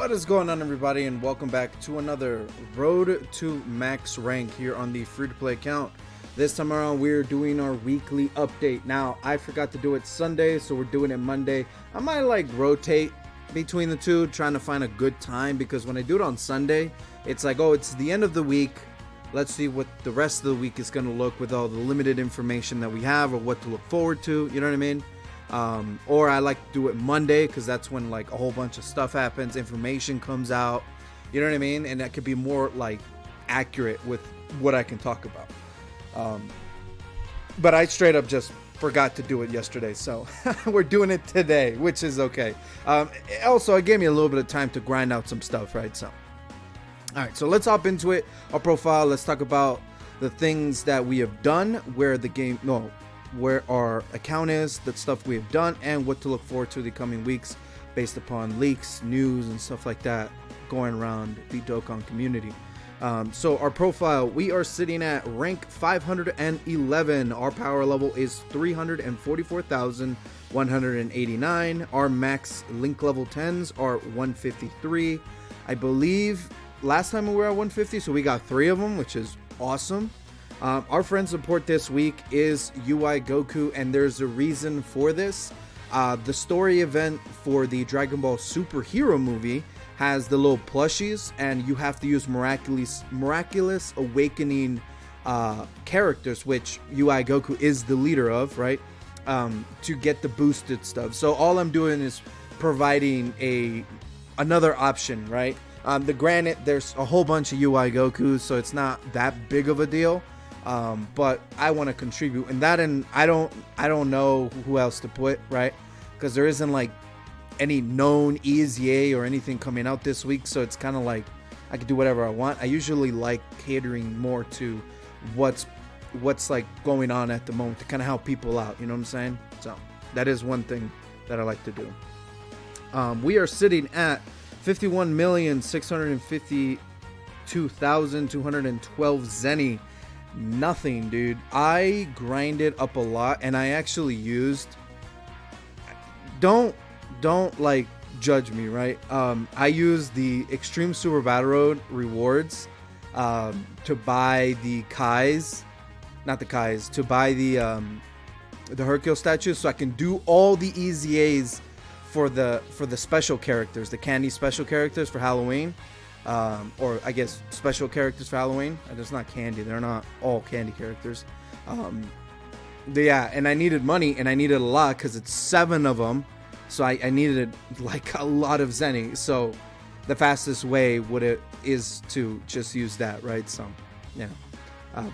What is going on, everybody, and welcome back to another Road to Max Rank here on the free-to-play account. This time around, we're doing our weekly update. Now, I forgot to do it Sunday, so we're doing it Monday. I might like rotate between the two, trying to find a good time, because when I do it on Sunday, it's like, oh, it's the end of the week. Let's see what the rest of the week is going to look with all the limited information that we have or what to look forward to, you know what I mean? Or I like to do it Monday because that's when like a whole bunch of stuff happens, information comes out, you know what I mean? And that could be more like accurate with what I can talk about. But I straight up just forgot to do it yesterday, so we're doing it today, which is okay. Also, it gave me a little bit of time to grind out some stuff, right? So, all right, so let's hop into it. Our profile. Let's talk about the things that we have done, where our account is, the stuff we have done, and what to look forward to the coming weeks based upon leaks, news, and stuff like that going around the Dokkan community. So our profile, we are sitting at rank 511. Our power level is 344,189. Our max link level 10s are 153. I believe last time we were at 150, so we got 3 of them, which is awesome. Our friend support this week is UI Goku, and there's a reason for this. The story event for the Dragon Ball Superhero movie has the little plushies, and you have to use miraculous awakening characters, which UI Goku is the leader of, right? To get the boosted stuff. So all I'm doing is providing another option, right? Granted, there's a whole bunch of UI Gokus, so it's not that big of a deal. But I want to contribute, and I don't know who else to put, right? Because there isn't like any known EZA or anything coming out this week, so it's kind of like I can do whatever I want. I usually like catering more to what's like going on at the moment to kind of help people out, you know what I'm saying? So that is one thing that I like to do. We are sitting at 51,652,212 Zenny. Nothing, dude. I grinded up a lot, and I actually used, don't like judge me, right? I used the Extreme Super Battle Road rewards to buy the to buy the Hercule statues, so I can do all the EZAs for the special characters, the candy special characters for Halloween. Or I guess special characters for Halloween. It's not candy. They're not all candy characters. Yeah, and I needed money, and I needed a lot because it's 7 of them. So I needed like a lot of Zenny. So the fastest way is to just use that, right? So yeah,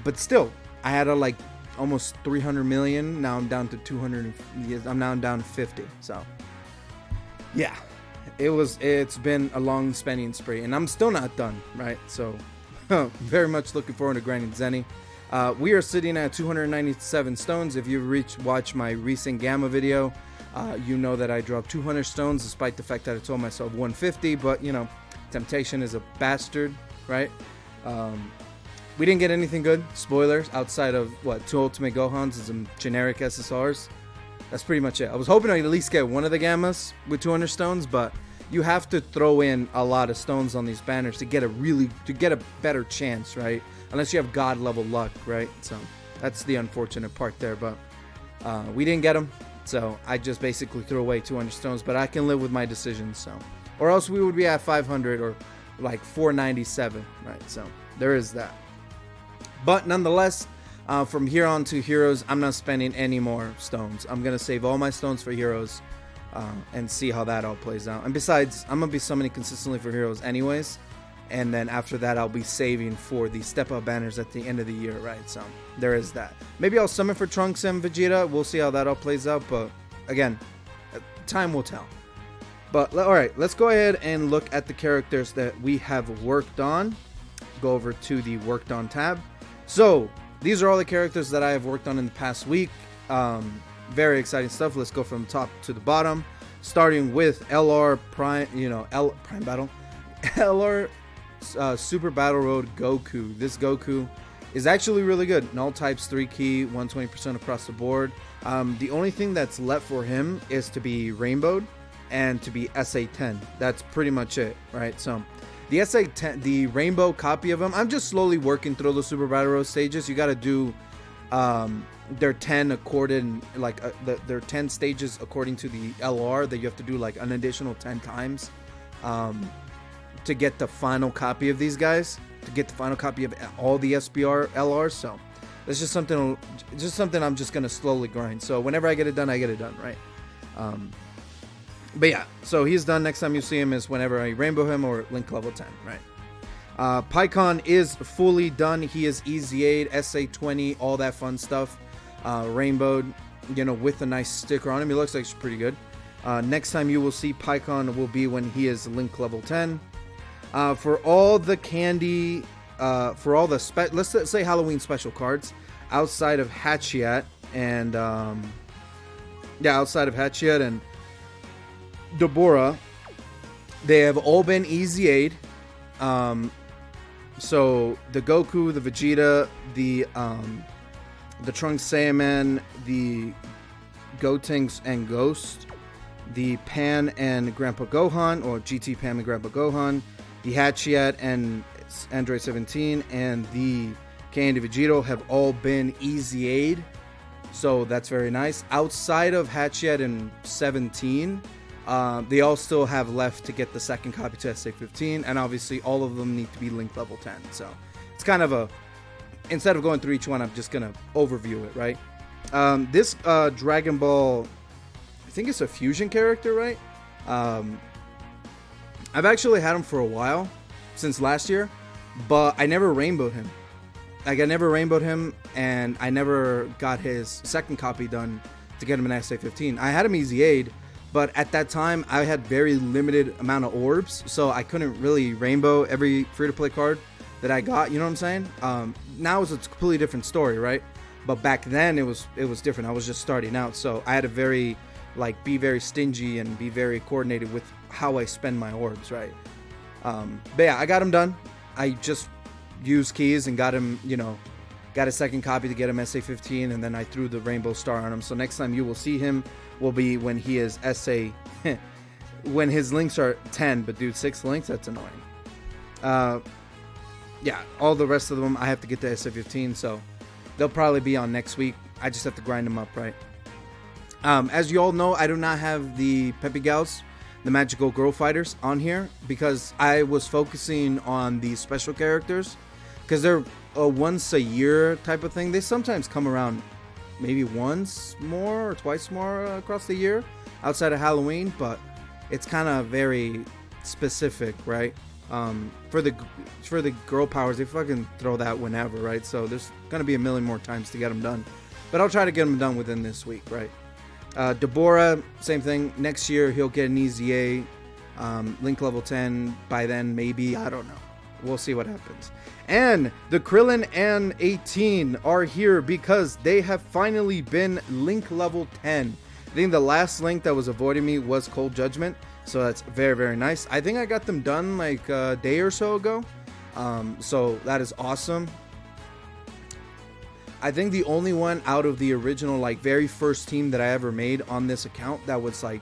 but still, I had like almost 300 million. Now I'm down to 200. I'm now down to 50. So yeah. It's been a long spending spree, and I'm still not done, right? So very much looking forward to grinding Zenny. We are sitting at 297 stones. If you watch my recent Gamma video, you know that I dropped 200 stones despite the fact that I told myself 150, but you know, temptation is a bastard, right? We didn't get anything good, spoilers, outside of 2 Ultimate Gohans and some generic SSRs. That's pretty much it. I was hoping I'd at least get one of the Gammas with 200 stones, but you have to throw in a lot of stones on these banners to get a better chance, right? Unless you have God level luck, right? So that's the unfortunate part there, but we didn't get them, so I just basically threw away 200 stones, but I can live with my decisions, so. Or else we would be at 500 or like 497, right? So there is that. But nonetheless, from here on to Heroes, I'm not spending any more stones. I'm going to save all my stones for Heroes and see how that all plays out. And besides, I'm going to be summoning consistently for Heroes anyways. And then after that, I'll be saving for the step-up banners at the end of the year, right? So there is that. Maybe I'll summon for Trunks and Vegeta. We'll see how that all plays out. But again, time will tell. But all right, let's go ahead and look at the characters that we have worked on. Go over to the worked on tab. So these are all the characters that I have worked on in the past week. Very exciting stuff. Let's go from top to the bottom, starting with LR Prime, Prime Battle, LR Super Battle Road Goku. This Goku is actually really good. In all types, 3 key, 120% across the board. The only thing that's left for him is to be rainbowed, and to be SA10. That's pretty much it, right? So the SA10, the rainbow copy of him, I'm just slowly working through the Super Battle Road stages. You got to do their 10 according, like their 10 stages according to the LR, that you have to do like an additional 10 times to get the final copy of these guys, to get the final copy of all the SBR LRs. So it's just something I'm just gonna slowly grind. So whenever I get it done, right? But yeah, so he's done. Next time you see him is whenever I rainbow him or link level 10, right? Pycon is fully done. He is easy 8, SA20, all that fun stuff. Rainbowed, you know, with a nice sticker on him. He looks like he's pretty good. Next time you will see Pycon will be when he is link level 10. For all the candy, for all the let's say Halloween special cards, outside of Hatchiat and Deborah, they have all been easy 8. So the Goku, the Vegeta, the Trunks Saiyaman, the Gotenks and Ghost, the Pan and Grandpa Gohan, or GT Pan and Grandpa Gohan, the Hatchiat and Android 17, and the Candy Vegito have all been easy 8. So that's very nice. Outside of Hatchiat and 17, they all still have left to get the second copy to SA15, and obviously all of them need to be link level 10. So it's kind of instead of going through each one, I'm just gonna overview it, right? This Dragon Ball, I think it's a fusion character, right? I've actually had him for a while, since last year, but I never rainbowed him. Like, I never rainbowed him, and I never got his second copy done to get him in SA15. I had him easy 8, but at that time, I had very limited amount of orbs, so I couldn't really rainbow every free-to-play card that I got, you know what I'm saying? Now it's a completely different story, right? But back then, it was different. I was just starting out, so I had to be very stingy and be very coordinated with how I spend my orbs, right? But yeah, I got him done. I just used keys and got him, you know, got a second copy to get him SA15, and then I threw the rainbow star on him. So next time you will see him will be when he is SA, when his links are 10, but dude, 6 links, that's annoying. Yeah, all the rest of them, I have to get to SA15, so they'll probably be on next week. I just have to grind them up, right? As you all know, I do not have the Peppy Gals, the Magical Girl Fighters, on here because I was focusing on the special characters, because they're a once a year type of thing. They sometimes come around maybe once more or twice more across the year outside of Halloween, but it's kind of very specific, right? For the girl powers, they fucking throw that whenever, right? So there's gonna be a million more times to get them done, but I'll try to get them done within this week, right? Deborah, same thing. Next year he'll get an easy A, link level 10 by then, maybe. I don't know. We'll see what happens. And the Krillin and 18 are here because they have finally been link level 10. I think the last link that was avoiding me was Cold Judgment, so that's very, very nice. I think I got them done like a day or so ago, so that is awesome. I think the only one out of the original, like, very first team that I ever made on this account that was like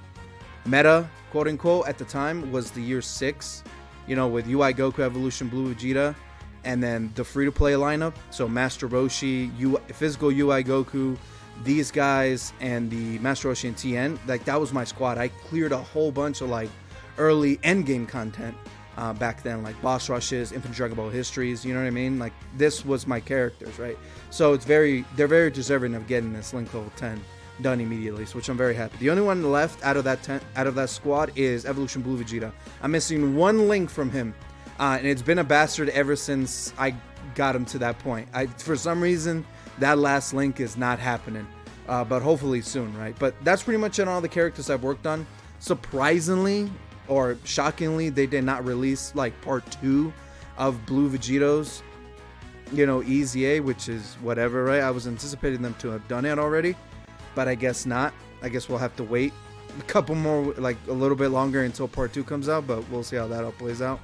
meta, quote unquote, at the time was the year 6, you know, with UI Goku, Evolution Blue Vegeta, and then the free-to-play lineup. So Master Roshi, Physical UI Goku, these guys, and the Master Roshi and TN. Like, that was my squad. I cleared a whole bunch of like early endgame content back then, like boss rushes, Infinite Dragon Ball histories, you know what I mean? Like, this was my characters, right? So they're very deserving of getting this link level 10 done immediately, so which I'm very happy. The only one left out of that squad is Evolution Blue Vegeta. I'm missing one link from him, and it's been a bastard ever since I got him to that point. For some reason, that last link is not happening, but hopefully soon, right? But that's pretty much on all the characters I've worked on. Surprisingly, or shockingly, they did not release like part 2 of Blue Vegito's, you know, Easy A, which is whatever, right? I was anticipating them to have done it already, but I guess not. I guess we'll have to wait a couple more, like a little bit longer until part 2 comes out, but we'll see how that all plays out.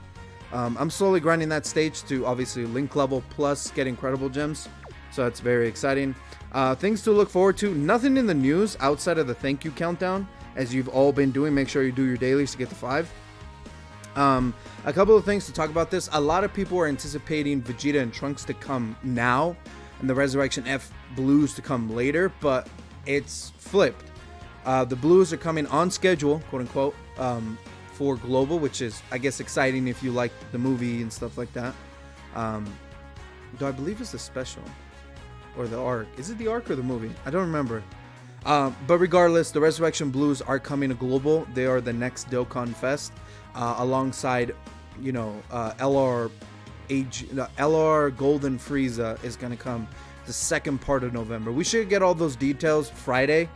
I'm slowly grinding that stage to obviously link level plus get incredible gems, so that's very exciting. Things to look forward to. Nothing in the news outside of the thank you countdown as you've all been doing. Make sure you do your dailies to get the 5. A couple of things to talk about this. A lot of people are anticipating Vegeta and Trunks to come now and the Resurrection F Blues to come later, but it's flipped. The Blues are coming on schedule, quote unquote, for Global, which is, I guess, exciting if you like the movie and stuff like that. Though I believe it's the special or the arc. Is it the arc or the movie? I don't remember. But regardless, the Resurrection Blues are coming to Global. They are the next Dokkan Fest, alongside, you know, LR Golden Frieza is going to come the second part of November. We should get all those details Friday,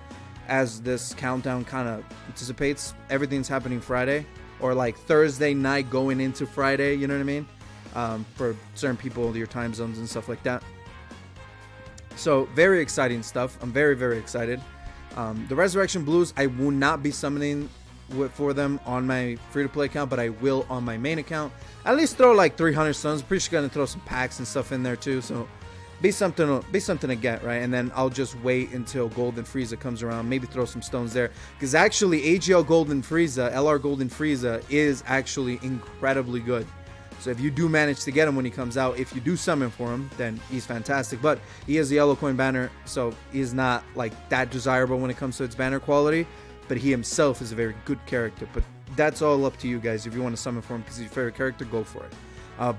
as this countdown kind of anticipates. Everything's happening Friday, or like Thursday night going into Friday, you know what I mean? For certain people, your time zones and stuff like that. So very exciting stuff. I'm very, very excited. The Resurrection Blues, I will not be summoning for them on my free-to-play account, but I will on my main account. At least throw like 300 stones. I'm pretty sure gonna throw some packs and stuff in there too, so be something to get, right? And then I'll just wait until Golden Frieza comes around, maybe throw some stones there, because actually AGL Golden Frieza, LR Golden Frieza is actually incredibly good. So if you do manage to get him when he comes out, if you do summon for him, then he's fantastic. But he has the yellow coin banner, so he's not like that desirable when it comes to its banner quality. But he himself is a very good character. But that's all up to you guys. If you want to summon for him because he's your favorite character, go for it.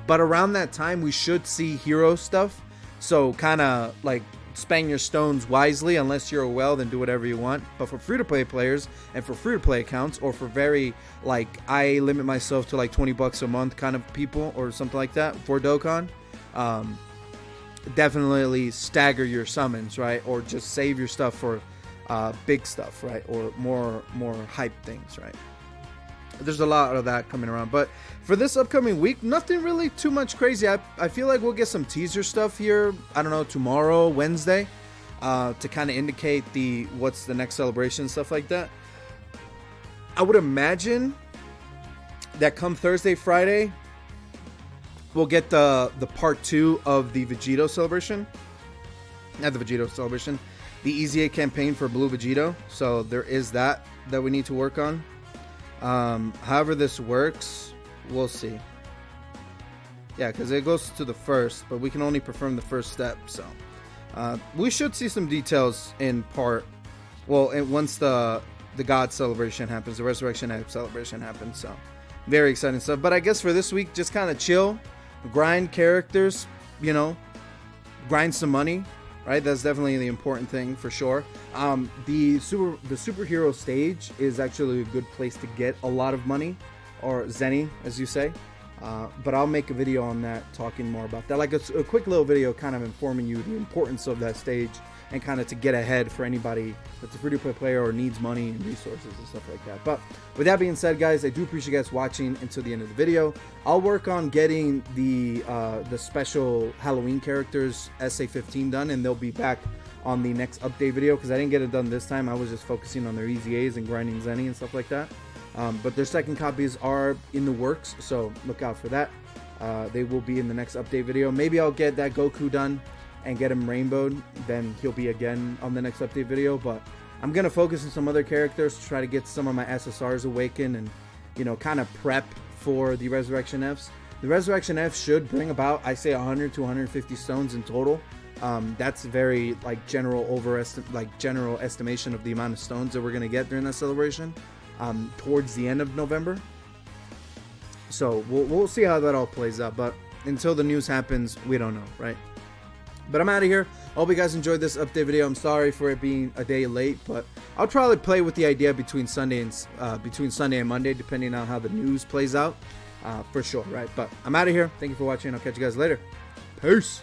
But around that time, we should see hero stuff. So kind of like spend your stones wisely. Unless you're a whale, then do whatever you want. But for free-to-play players and for free-to-play accounts, or for very, like, I limit myself to like $20 a month kind of people or something like that for Dokkan, definitely stagger your summons, right? Or just save your stuff for big stuff, right? Or more hype things, right? There's a lot of that coming around. But for this upcoming week, nothing really too much crazy. I feel like we'll get some teaser stuff here, I don't know, tomorrow, Wednesday, to kind of indicate what's the next celebration, stuff like that. I would imagine that come Thursday, Friday, we'll get the part 2 of the Vegito celebration. Not the Vegito celebration, the Easy 8 campaign for Blue Vegito. So there is that we need to work on. However this works, we'll see. Yeah, because it goes to the first, but we can only perform the first step. So we should see some details in part. Well, once the God celebration happens, the Resurrection Ep celebration happens. So very exciting stuff. But I guess for this week, just kind of chill, grind characters, you know, grind some money. Right, that's definitely the important thing for sure. The superhero stage is actually a good place to get a lot of money, or zenny, as you say. But I'll make a video on that, talking more about that, like a quick little video, kind of informing you the importance of that stage, and kind of to get ahead for anybody that's a free-to-play player or needs money and resources and stuff like that. But with that being said, guys, I do appreciate you guys watching until the end of the video. I'll work on getting the special Halloween characters SA15 done, and they'll be back on the next update video, because I didn't get it done this time. I was just focusing on their Easy A's and grinding Zenny and stuff like that. But their second copies are in the works, so look out for that. They will be in the next update video. Maybe I'll get that Goku done and get him rainbowed, then he'll be again on the next update video. But I'm gonna focus on some other characters to try to get some of my SSRs awakened, and, you know, kind of prep for the Resurrection Fs. The Resurrection F should bring about, I say, 100 to 150 stones in total. That's very like general estimation of the amount of stones that we're gonna get during that celebration, towards the end of November. So we'll see how that all plays out. But until the news happens, we don't know, right? But I'm out of here. I hope you guys enjoyed this update video. I'm sorry for it being a day late, but I'll probably play with the idea between Sunday and Monday, depending on how the news plays out, for sure, right? But I'm out of here. Thank you for watching. I'll catch you guys later. Peace.